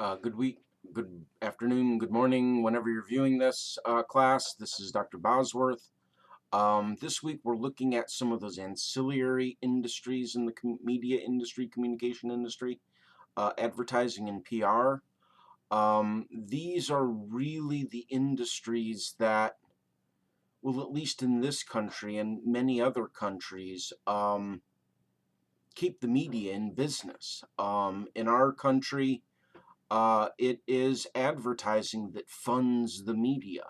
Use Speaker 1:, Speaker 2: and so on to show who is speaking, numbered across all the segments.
Speaker 1: Good week, good afternoon, good morning, whenever you're viewing this class. This is Dr. Bosworth. This week we're looking at some of those ancillary industries in the media industry, communication industry, advertising and PR. These are really the industries that, well, at least in this country and many other countries, keep the media in business. In our country, it is advertising that funds the media.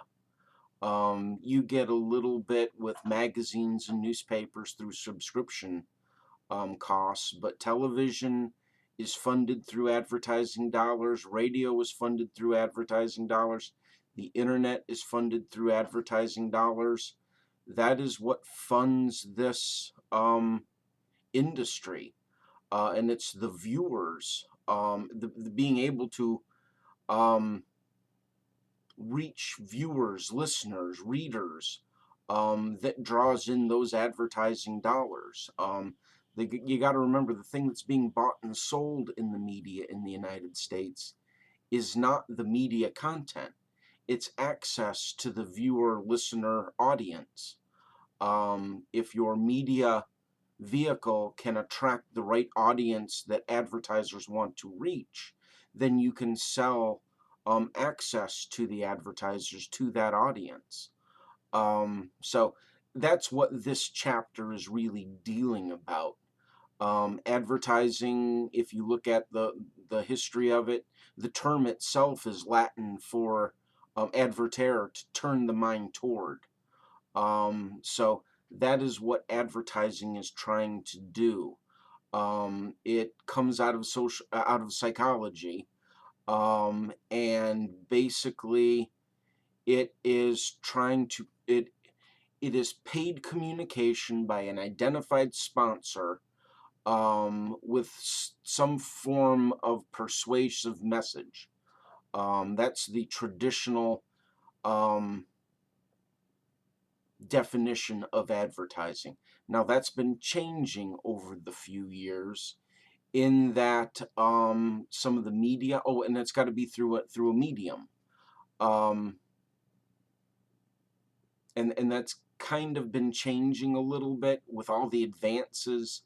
Speaker 1: You get a little bit with magazines and newspapers through subscription costs, but television is funded through advertising dollars, radio is funded through advertising dollars, the internet is funded through advertising dollars. That is what funds this industry. And it's the viewers, the being able to reach viewers, listeners, readers, that draws in those advertising dollars. You got to remember, the thing that's being bought and sold in the media in the United States is not the media content. It's access to the viewer, listener, audience. If your media vehicle can attract the right audience that advertisers want to reach, then you can sell access to the advertisers to that audience. So that's what this chapter is really dealing about. Advertising, if you look at the history of it, the term itself is Latin for advertere, to turn the mind toward. So that is what advertising is trying to do. It comes out of psychology, and basically it is it is paid communication by an identified sponsor, with some form of persuasive message. That's the traditional definition of advertising. Now that's been changing over the few years, in that some of the media, and it's got to be through a medium, and that's kind of been changing a little bit with all the advances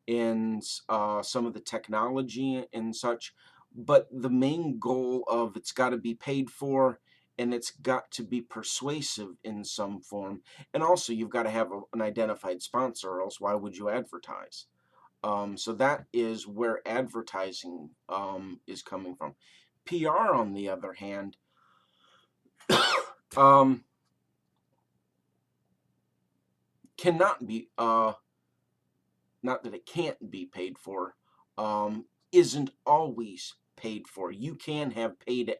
Speaker 1: in some of the technology and such. But the main goal of it's got to be paid for, and it's got to be persuasive in some form. And also, you've got to have an identified sponsor, or else why would you advertise? So that is where advertising is coming from. PR, on the other hand, cannot be, not that it can't be paid for, isn't always paid for. You can have paid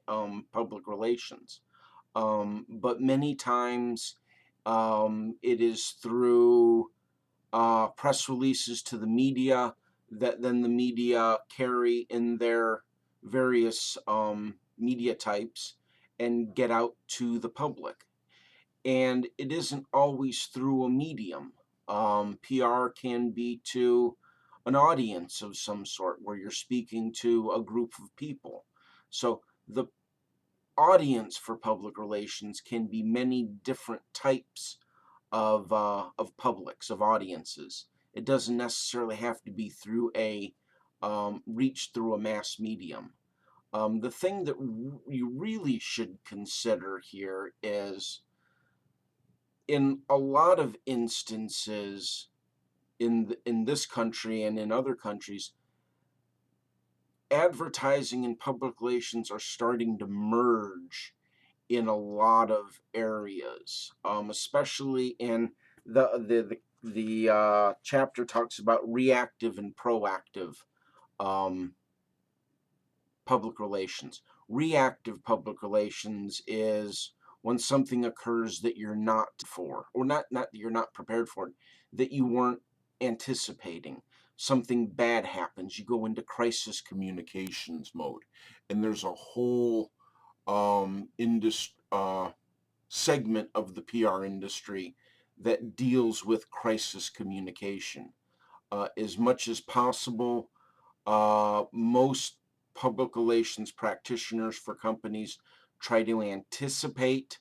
Speaker 1: public relations, but many times it is through press releases to the media that then the media carry in their various media types and get out to the public. And it isn't always through a medium. PR can be to an audience of some sort, where you're speaking to a group of people. So the audience for public relations can be many different types of publics, of audiences. It doesn't necessarily have to be through a reach through a mass medium. The thing that you really should consider here is, in a lot of instances in this country and in other countries, advertising and public relations are starting to merge in a lot of areas, especially in the chapter talks about reactive and proactive public relations. Reactive public relations is when something occurs that you're not for, or not that you're not prepared for, that you weren't anticipating. Something bad happens, you go into crisis communications mode, and there's a whole segment of the PR industry that deals with crisis communication. As much as possible, most public relations practitioners for companies try to anticipate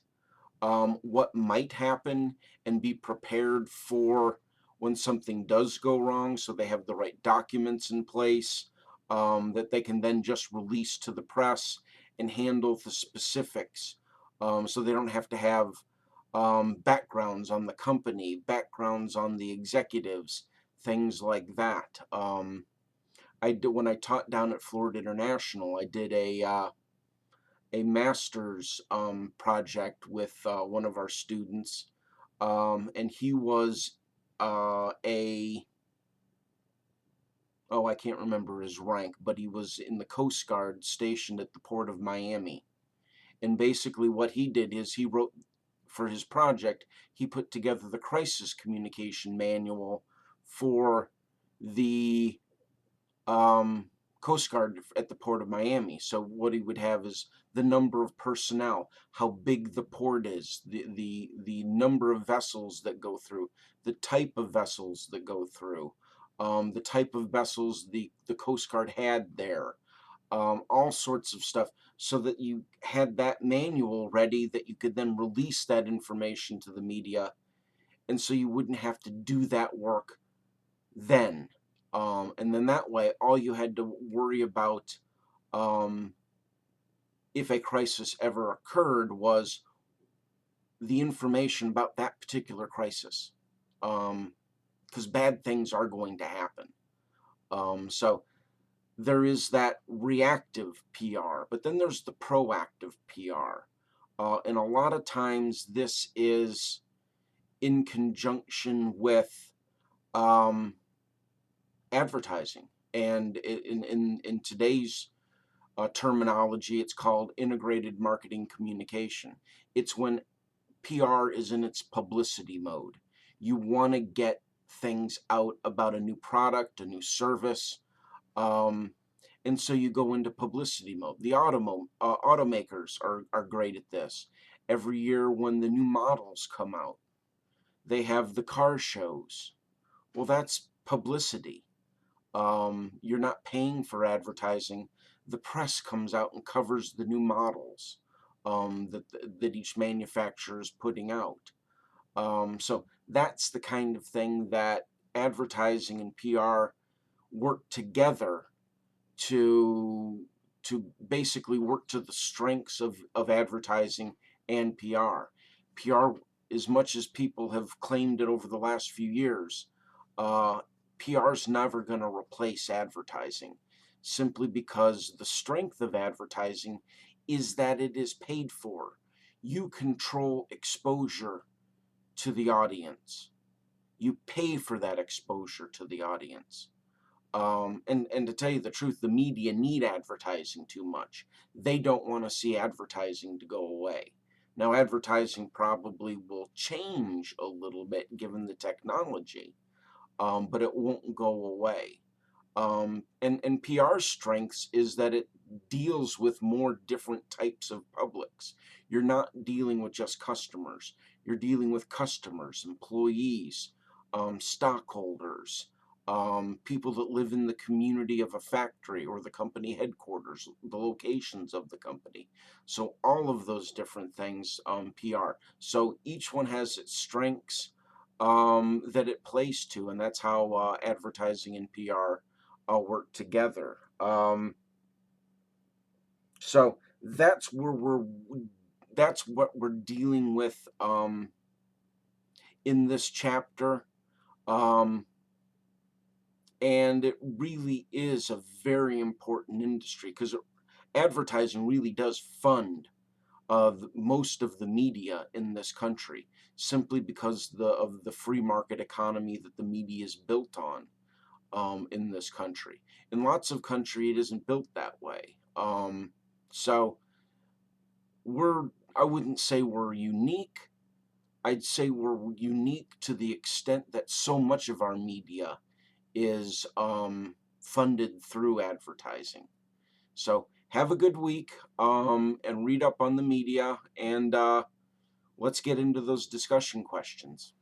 Speaker 1: what might happen and be prepared for when something does go wrong, so they have the right documents in place that they can then just release to the press and handle the specifics, so they don't have to have backgrounds on the company, backgrounds on the executives, things like that. When I taught down at Florida International, I did a master's project with one of our students, and he was I can't remember his rank, but he was in the Coast Guard stationed at the port of Miami. And basically what he did is he wrote, for his project, he put together the crisis communication manual for the Coast Guard at the port of Miami. So what he would have is the number of personnel, how big the port is, the number of vessels that go through, the type of vessels that go through, the type of vessels the Coast Guard had there, all sorts of stuff, so that you had that manual ready that you could then release that information to the media, and so you wouldn't have to do that work then. And then that way, all you had to worry about if a crisis ever occurred was the information about that particular crisis, because bad things are going to happen. So there is that reactive PR, but then there's the proactive PR. And a lot of times this is in conjunction with advertising. And in today's terminology, it's called integrated marketing communication. It's when PR is in its publicity mode. You want to get things out about a new product, a new service, and so you go into publicity mode. The automakers are great at this. Every year when the new models come out, they have the car shows. Well, that's publicity. You're not paying for advertising. The press comes out and covers the new models that each manufacturer is putting out. So that's the kind of thing that advertising and PR work together to basically work to the strengths of advertising and PR. PR, as much as people have claimed it over the last few years, PR is never going to replace advertising, simply because the strength of advertising is that it is paid for. You control exposure to the audience. You pay for that exposure to the audience. And to tell you the truth, the media need advertising too much. They don't want to see advertising to go away. Now, advertising probably will change a little bit given the technology, but it won't go away. And PR's strengths is that it deals with more different types of publics. You're not dealing with just customers. You're dealing with customers, employees, stockholders, people that live in the community of a factory or the company headquarters, the locations of the company. So all of those different things, PR. So each one has its strengths that it plays to, and that's how advertising and PR work together. So that's what we're dealing with in this chapter. And it really is a very important industry, because advertising really does fund most of the media in this country, simply because of the free market economy that the media is built on in this country. In lots of countries, it isn't built that way. So I wouldn't say we're unique. I'd say we're unique to the extent that so much of our media is funded through advertising. So have a good week, and read up on the media, and let's get into those discussion questions.